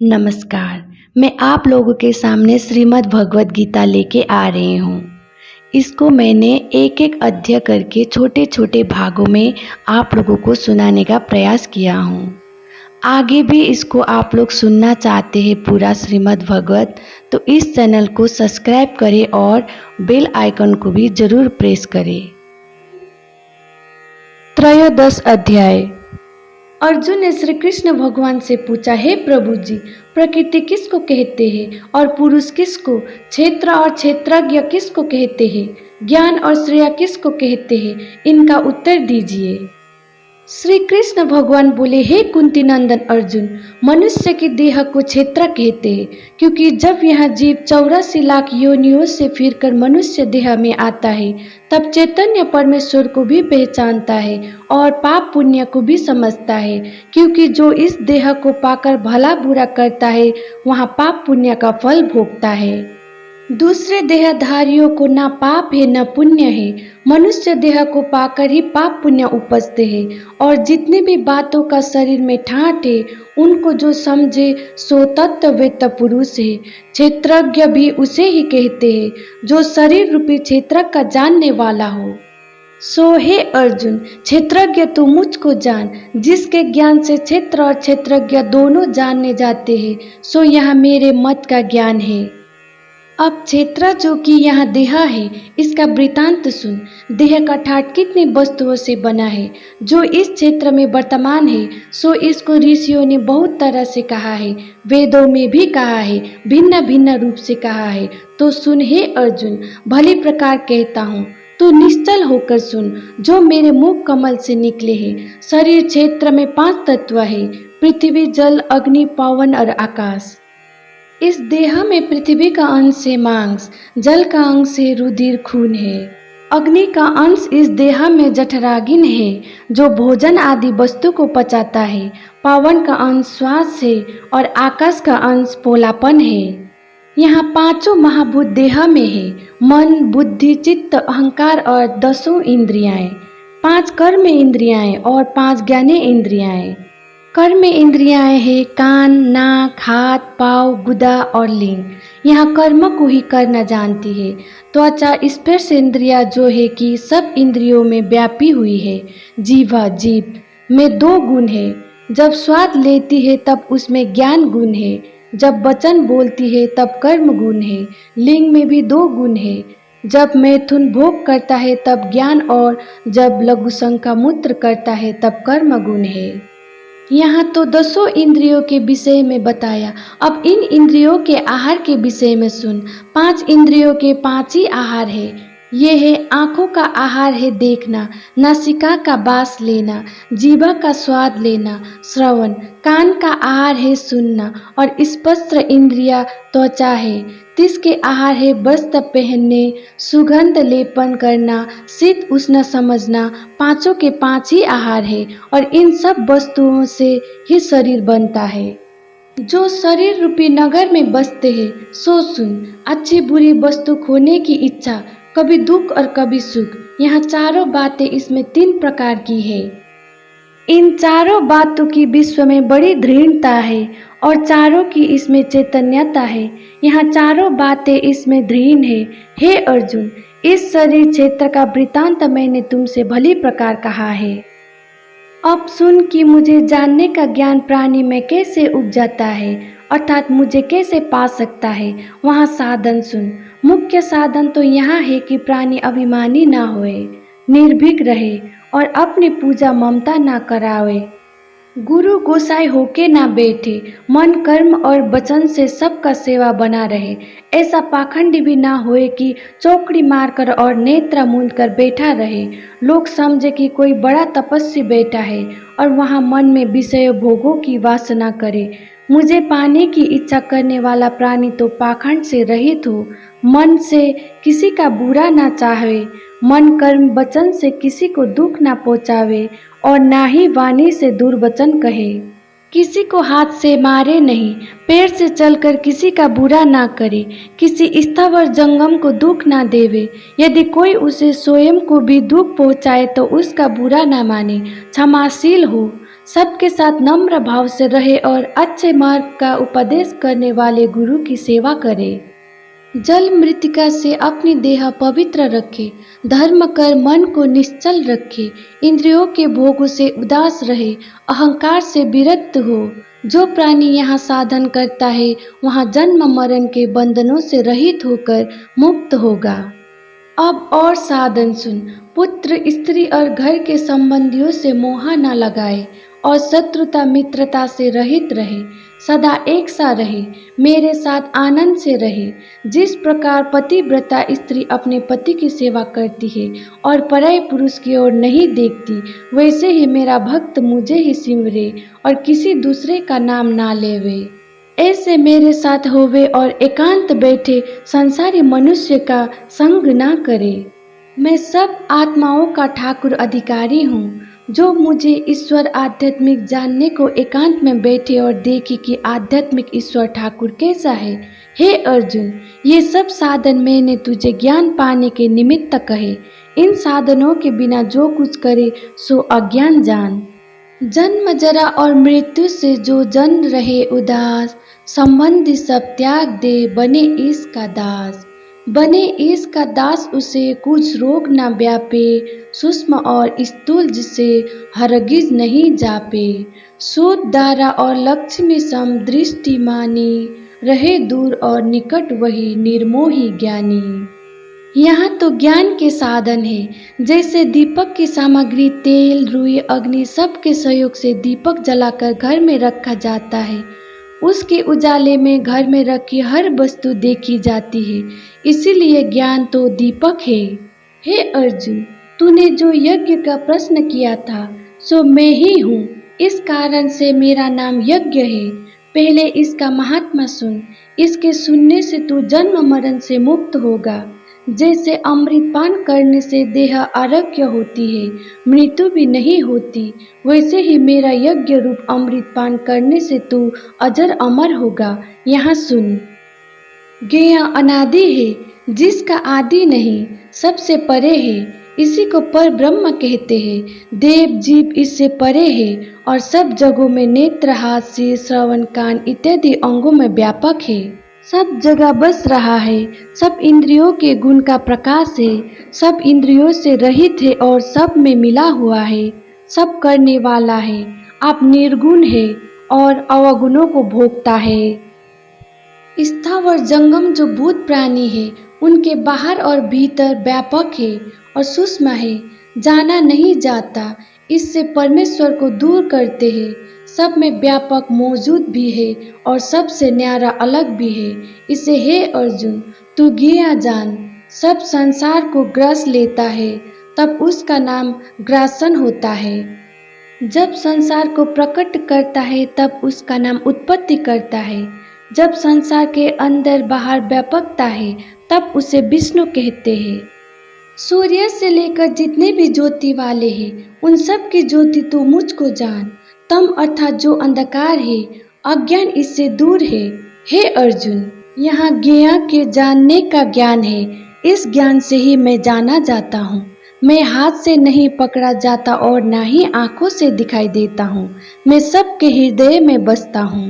नमस्कार। मैं आप लोगों के सामने श्रीमद् भगवद गीता लेके आ रही हूँ। इसको मैंने एक-एक अध्याय करके छोटे-छोटे भागों में आप लोगों को सुनाने का प्रयास किया हूँ। आगे भी इसको आप लोग सुनना चाहते हैं पूरा श्रीमद् भगवत, तो इस चैनल को सब्सक्राइब करें और बेल आइकन को भी ज़रूर प्रेस करें। त्रयोदश अध्याय। अर्जुन ने श्री कृष्ण भगवान से पूछा, हे प्रभु जी, प्रकृति किसको कहते हैं और पुरुष किसको, क्षेत्र और क्षेत्रज्ञ किसको कहते हैं, ज्ञान और श्रेय किसको कहते हैं, इनका उत्तर दीजिए। श्री कृष्ण भगवान बोले, हे कुंती नंदन अर्जुन, मनुष्य की देह को क्षेत्र कहते हैं, क्योंकि जब यह जीव 84 लाख योनियों से फिरकर मनुष्य देह में आता है, तब चैतन्य परमेश्वर को भी पहचानता है और पाप पुण्य को भी समझता है, क्योंकि जो इस देह को पाकर भला बुरा करता है, वहाँ पाप पुण्य का फल भोगता है। दूसरे देहधारियों को न पाप है न पुण्य है, मनुष्य देह को पाकर ही पाप पुण्य उपजते हैं। और जितनी भी बातों का शरीर में ठाट है, उनको जो समझे सो तत्ववेत्त पुरुष है। क्षेत्रज्ञ भी उसे ही कहते हैं जो शरीर रूपी क्षेत्र का जानने वाला हो। सो हे अर्जुन, क्षेत्रज्ञ तू मुझको जान, जिसके ज्ञान से क्षेत्र और क्षेत्रज्ञ दोनों जानने जाते हैं, सो यह मेरे मत का ज्ञान है। अब क्षेत्र जो कि यहाँ देह है, इसका वृतांत सुन। देह का ठाट कितनी वस्तुओं से बना है, जो इस क्षेत्र में वर्तमान है, सो इसको ऋषियों ने बहुत तरह से कहा है, वेदों में भी कहा है, भिन्न भिन्न रूप से कहा है। तो सुन हे अर्जुन, भली प्रकार कहता हूँ, तू निश्चल होकर सुन, जो मेरे मुख कमल से निकले हैं। शरीर क्षेत्र में 5 तत्व है, पृथ्वी, जल, अग्नि, पवन और आकाश। इस देह में पृथ्वी का अंश है मांस, जल का अंश है रुधिर खून है, अग्नि का अंश इस देह में जठराग्नि है, जो भोजन आदि वस्तु को पचाता है, पवन का अंश श्वास है और आकाश का अंश पोलापन है। यहाँ 5 महाभूत देह में है, मन, बुद्धि, चित्त, अहंकार और 10 इंद्रियाएं, 5 कर्म इंद्रियाएं और 5 ज्ञाने इंद्रियाएं। कर्म इंद्रियाएं हैं कान, नाक, हाथ, पाँव, गुदा और लिंग। यहाँ कर्म को ही करना जानती है। त्वचा स्पर्श इंद्रिया जो है कि सब इंद्रियों में व्यापी हुई है। जीवा, जीभ में 2 गुण है, जब स्वाद लेती है तब उसमें ज्ञान गुण है, जब वचन बोलती है तब कर्म गुण है। लिंग में भी 2 गुण है, जब मैथुन भोग करता है तब ज्ञान और जब लघुशंका मूत्र करता है तब कर्म गुण है। यहाँ तो 10 इंद्रियों के विषय में बताया, अब इन इंद्रियों के आहार के विषय में सुन। 5 इंद्रियों के 5 ही आहार है। ये है आँखों का आहार है देखना, नासिका का बास लेना, जीवा का स्वाद लेना, श्रवण, कान का आहार है सुनना और स्पर्श इंद्रिया त्वचा है, तिसके आहार है वस्त्र पहनने, सुगंध लेपन करना, शीत उष्ण समझना। 5 के 5 ही आहार है और इन सब वस्तुओं से ही शरीर बनता है। जो शरीर रूपी नगर में बसते हैं, सो सुन। अच्छी बुरी वस्तु खोने की इच्छा, कभी दुख और कभी सुख। यहाँ 4 बातें इसमें 3 प्रकार की है। इन 4 बातों की विश्व में बड़ी दृढ़ता है और 4 की इसमें चैतन्यता है। यहाँ 4 बातें इसमें दृढ़ है। हे अर्जुन, इस शरीर क्षेत्र का वृतांत मैंने तुमसे भली प्रकार कहा है। अब सुन कि मुझे जानने का ज्ञान प्राणी में कैसे उपजाता है, अर्थात मुझे कैसे पा सकता है। वहाँ साधन सुन। मुख्य साधन तो यहाँ है कि प्राणी अभिमानी ना होए, निर्भीक रहे और अपनी पूजा ममता ना करावे, गुरु गोसाई होके ना बैठे, मन कर्म और वचन से सबका सेवा बना रहे। ऐसा पाखंडी भी ना होए कि चौकड़ी मारकर और नेत्र मूंद कर बैठा रहे, लोग समझे कि कोई बड़ा तपस्वी बैठा है और वहाँ मन में विषय भोगों की वासना करे। मुझे पाने की इच्छा करने वाला प्राणी तो पाखंड से रहित हो, मन से किसी का बुरा ना चाहे, मन कर्म वचन से किसी को दुख ना पहुँचावे और ना ही वाणी से दुर्वचन कहे, किसी को हाथ से मारे नहीं, पैर से चलकर किसी का बुरा ना करे, किसी स्थावर जंगम को दुख ना देवे, यदि कोई उसे स्वयं को भी दुख पहुँचाए तो उसका बुरा ना माने, क्षमाशील हो, सबके साथ नम्र भाव से रहे और अच्छे मार्ग का उपदेश करने वाले गुरु की सेवा करे। जल मृतिका से अपनी देह पवित्र रखे, धर्म कर मन को निश्चल रखे, इंद्रियों के भोगों से उदास रहे, अहंकार से विरक्त हो। जो प्राणी यहाँ साधन करता है वहाँ जन्म मरण के बंधनों से रहित होकर मुक्त होगा। अब और साधन सुन। पुत्र स्त्री और घर के संबंधियों से मोह न लगाए और शत्रुता मित्रता से रहित रहे, सदा एक सा रहे, मेरे साथ आनंद से रहे। जिस प्रकार पतिव्रता स्त्री अपने पति की सेवा करती है और पराये पुरुष की ओर नहीं देखती, वैसे ही मेरा भक्त मुझे ही सिमरे और किसी दूसरे का नाम ना लेवे। ऐसे मेरे साथ होवे और एकांत बैठे संसारी मनुष्य का संग ना करे। मैं सब आत्माओं का ठाकुर अधिकारी हूँ। जो मुझे ईश्वर आध्यात्मिक जानने को एकांत में बैठे और देखे कि आध्यात्मिक ईश्वर ठाकुर कैसा है। हे अर्जुन, ये सब साधन मैंने तुझे ज्ञान पाने के निमित्त कहे। इन साधनों के बिना जो कुछ करे सो अज्ञान जान। जन्म जरा और मृत्यु से जो जन रहे उदास, संबंधी सब त्याग दे बने ईश का दास। बने ईश का दास उसे कुछ रोग न व्यापे, सूक्ष्म और स्थूल जिसे हरगिज नहीं जापे। सूत दारा और लक्ष्मी सम दृष्टि मानी, रहे दूर और निकट वही निर्मोही ज्ञानी। यहाँ तो ज्ञान के साधन है, जैसे दीपक की सामग्री तेल रुई अग्नि सब के सहयोग से दीपक जलाकर घर में रखा जाता है। उसके उजाले में घर में रखी हर वस्तु देखी जाती है, इसीलिए ज्ञान तो दीपक है। हे अर्जुन, तूने जो यज्ञ का प्रश्न किया था सो मैं ही हूँ, इस कारण से मेरा नाम यज्ञ है। पहले इसका महात्मा सुन, इसके सुनने से तू जन्म मरण से मुक्त होगा। जैसे अमृत पान करने से देह आरोग्य होती है, मृत्यु भी नहीं होती, वैसे ही मेरा यज्ञ रूप अमृत पान करने से तू अजर अमर होगा। यहाँ सुन। ज्ञेय अनादि है, जिसका आदि नहीं, सबसे परे है, इसी को पर ब्रह्म कहते हैं। देव जीव इससे परे है और सब जगहों में नेत्र हाथ सिर श्रवण कान इत्यादि अंगों में व्यापक है। सब जगह बस रहा है, सब इंद्रियों के गुण का प्रकाश है, सब इंद्रियों से रहित है और सब में मिला हुआ है, सब करने वाला है। आप निर्गुण है और अवगुणों को भोगता है। स्थावर जंगम जो भूत प्राणी है, उनके बाहर और भीतर व्यापक है और सूक्ष्म है, जाना नहीं जाता। इससे परमेश्वर को दूर करते हैं। सब में व्यापक मौजूद भी है और सबसे न्यारा अलग भी है। इसे हे अर्जुन, तू ज्ञेय जान। सब संसार को ग्रास लेता है, तब उसका नाम ग्रासन होता है। जब संसार को प्रकट करता है तब उसका नाम उत्पत्ति करता है। जब संसार के अंदर बाहर व्यापकता है तब उसे विष्णु कहते हैं। सूर्य से लेकर जितने भी ज्योति वाले हैं, उन सब की ज्योति तू मुझको जान। तम अर्थात जो अंधकार है, अज्ञान इससे दूर है। हे अर्जुन, यहाँ ज्ञेय के जानने का ज्ञान है। इस ज्ञान से ही मैं जाना जाता हूँ। मैं हाथ से नहीं पकड़ा जाता और ना ही आंखों से दिखाई देता हूँ। मैं सबके हृदय में बसता हूँ।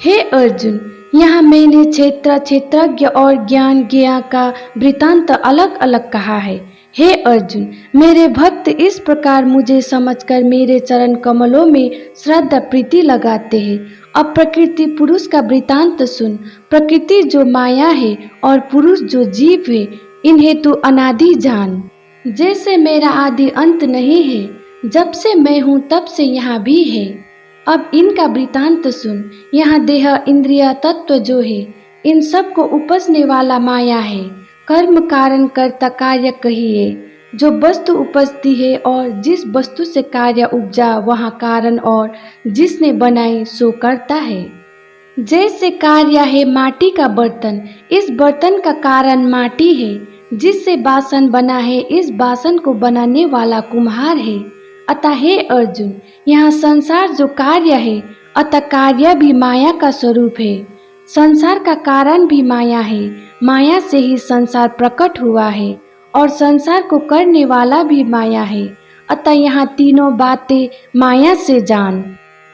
हे अर्जुन, यहाँ मैंने क्षेत्र क्षेत्रज्ञ और ज्ञान ज्ञेय का वृतांत अलग अलग कहा है। हे अर्जुन, मेरे भक्त इस प्रकार मुझे समझकर मेरे चरण कमलों में श्रद्धा प्रीति लगाते हैं। अब प्रकृति पुरुष का वृतांत सुन। प्रकृति जो माया है और पुरुष जो जीव है, इन्हें तू अनादि जान। जैसे मेरा आदि अंत नहीं है, जब से मैं हूँ तब से यहाँ भी है। अब इनका वृतांत सुन। यहाँ देह इंद्रिय तत्व जो है, इन सब को उपजने वाला माया है। कर्म कारण कर्ता कार्य कहिए। जो वस्तु उपजती है और जिस वस्तु से कार्य उपजा वहाँ कारण, और जिसने बनाई सो करता है। जैसे कार्य है माटी का बर्तन, इस बर्तन का कारण माटी है। जिससे बासन बना है, इस बासन को बनाने वाला कुम्हार है। अतः हे अर्जुन, यहाँ संसार जो कार्य है, अतः कार्य भी माया का स्वरूप है। संसार का कारण भी माया है। माया से ही संसार प्रकट हुआ है और संसार को करने वाला भी माया है। अतः यहाँ तीनों बातें माया से जान।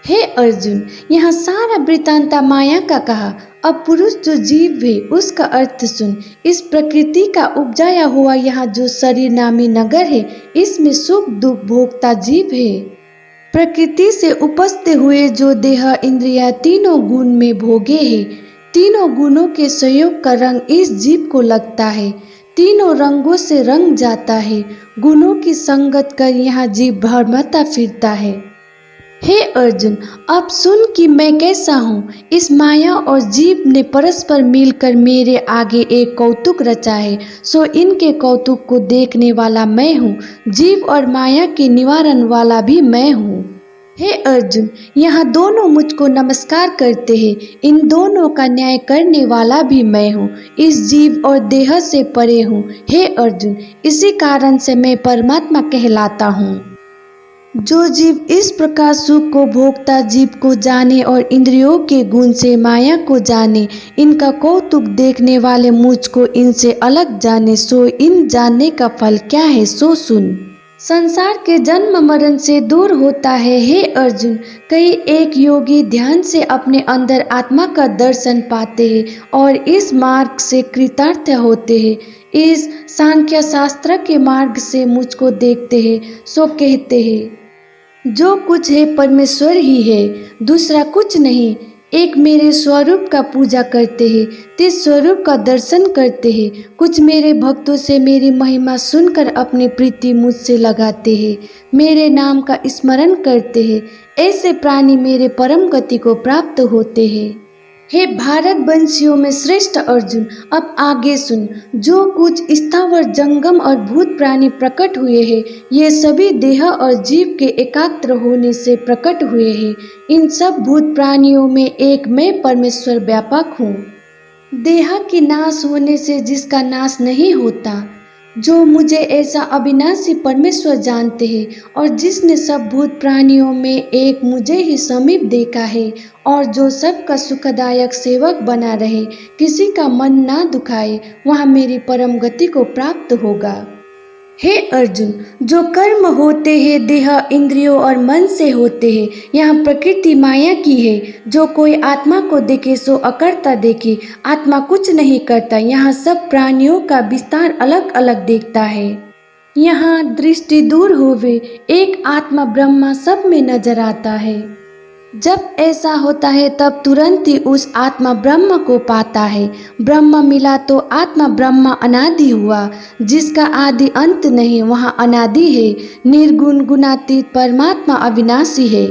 हे अर्जुन, यहाँ सारा वृतांता माया का कहा। अब पुरुष जो जीव है उसका अर्थ सुन। इस प्रकृति का उपजाया हुआ यहाँ जो शरीर नामी नगर है, इसमें सुख दुख भोगता जीव है। प्रकृति से उपजते हुए जो देह इंद्रिया तीनों गुण में भोगे है, तीनों गुणों के संयोग का रंग इस जीव को लगता है। तीनों रंगों से रंग जाता है। गुणों की संगत कर यहाँ जीव भरमाता फिरता है। हे अर्जुन, अब सुन कि मैं कैसा हूँ। इस माया और जीव ने परस्पर मिलकर मेरे आगे एक कौतुक रचा है, सो इनके कौतुक को देखने वाला मैं हूँ। जीव और माया के निवारण वाला भी मैं हूँ। हे अर्जुन, यहाँ दोनों मुझको नमस्कार करते हैं। इन दोनों का न्याय करने वाला भी मैं हूँ। इस जीव और देह से परे हूँ। हे अर्जुन, इसी कारण से मैं परमात्मा कहलाता हूँ। जो जीव इस प्रकार सुख को भोगता जीव को जाने और इंद्रियों के गुण से माया को जाने, इनका कौतुक देखने वाले मुझको इनसे अलग जाने, सो इन जानने का फल क्या है सो सुन। संसार के जन्म मरण से दूर होता है। हे अर्जुन, कई एक योगी ध्यान से अपने अंदर आत्मा का दर्शन पाते हैं और इस मार्ग से कृतार्थ होते हैं। इस सांख्य शास्त्र के मार्ग से मुझको देखते हैं, सो कहते हैं जो कुछ है परमेश्वर ही है, दूसरा कुछ नहीं। एक मेरे स्वरूप का पूजा करते हैं, तिस स्वरूप का दर्शन करते हैं। कुछ मेरे भक्तों से मेरी महिमा सुनकर अपनी प्रीति मुझसे लगाते हैं, मेरे नाम का स्मरण करते हैं। ऐसे प्राणी मेरे परम गति को प्राप्त होते हैं। हे भारतवंशियों में श्रेष्ठ अर्जुन, अब आगे सुन। जो कुछ स्थावर जंगम और भूत प्राणी प्रकट हुए हैं, ये सभी देह और जीव के एकाग्र होने से प्रकट हुए हैं। इन सब भूत प्राणियों में एक मैं परमेश्वर व्यापक हूँ। देह के नाश होने से जिसका नाश नहीं होता, जो मुझे ऐसा अविनाशी परमेश्वर जानते हैं और जिसने सब भूत प्राणियों में एक मुझे ही समीप देखा है और जो सबका सुखदायक सेवक बना रहे, किसी का मन ना दुखाए, वह मेरी परम गति को प्राप्त होगा। हे अर्जुन, जो कर्म होते हैं देह इंद्रियों और मन से होते हैं, यहाँ प्रकृति माया की है। जो कोई आत्मा को देखे सो अकर्ता देखे, आत्मा कुछ नहीं करता। यहाँ सब प्राणियों का विस्तार अलग अलग देखता है। यहाँ दृष्टि दूर होवे, एक आत्मा ब्रह्मा सब में नजर आता है। जब ऐसा होता है तब तुरंत ही उस आत्मा ब्रह्म को पाता है। ब्रह्म मिला तो आत्मा ब्रह्म अनादि हुआ, जिसका आदि अंत नहीं, वहाँ अनादि है। निर्गुण गुणातीत परमात्मा अविनाशी है।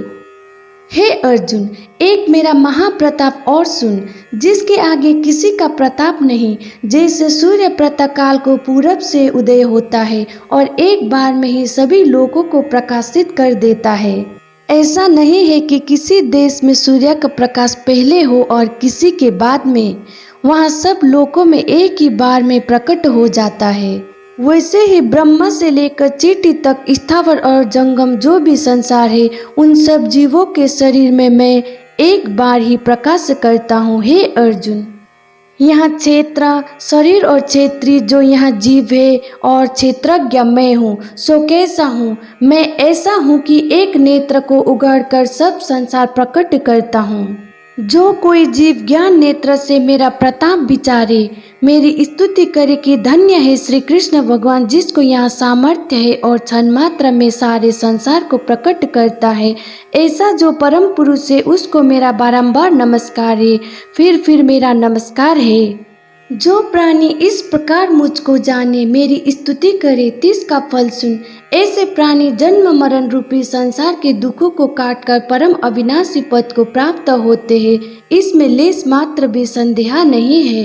हे अर्जुन, एक मेरा महाप्रताप और सुन, जिसके आगे किसी का प्रताप नहीं। जैसे सूर्य प्रातःकाल को पूरब से उदय होता है और एक बार में ही सभी लोगों को प्रकाशित कर देता है, ऐसा नहीं है कि किसी देश में सूर्य का प्रकाश पहले हो और किसी के बाद में। वहाँ सब लोगों में एक ही बार में प्रकट हो जाता है। वैसे ही ब्रह्मा से लेकर चींटी तक स्थावर और जंगम जो भी संसार है, उन सब जीवों के शरीर में मैं एक बार ही प्रकाश करता हूँ। हे अर्जुन, यहाँ क्षेत्र शरीर और क्षेत्री जो यहाँ जीव है और क्षेत्रज्ञ मैं हूँ, सो कैसा हूँ? मैं ऐसा हूँ कि एक नेत्र को उगाड़कर सब संसार प्रकट करता हूँ। जो कोई जीव ज्ञान नेत्र से मेरा प्रताप विचारे, मेरी स्तुति करे कि धन्य है श्री कृष्ण भगवान, जिसको यहाँ सामर्थ्य है और क्षण मात्र में सारे संसार को प्रकट करता है। ऐसा जो परम पुरुष है उसको मेरा बारंबार नमस्कार है, फिर मेरा नमस्कार है। जो प्राणी इस प्रकार मुझको जाने, मेरी स्तुति करे, तिसका फल सुन। ऐसे प्राणी जन्म मरण रूपी संसार के दुखों को काटकर परम अविनाशी पद को प्राप्त होते हैं। इसमें लेस मात्र भी संदेह नहीं है।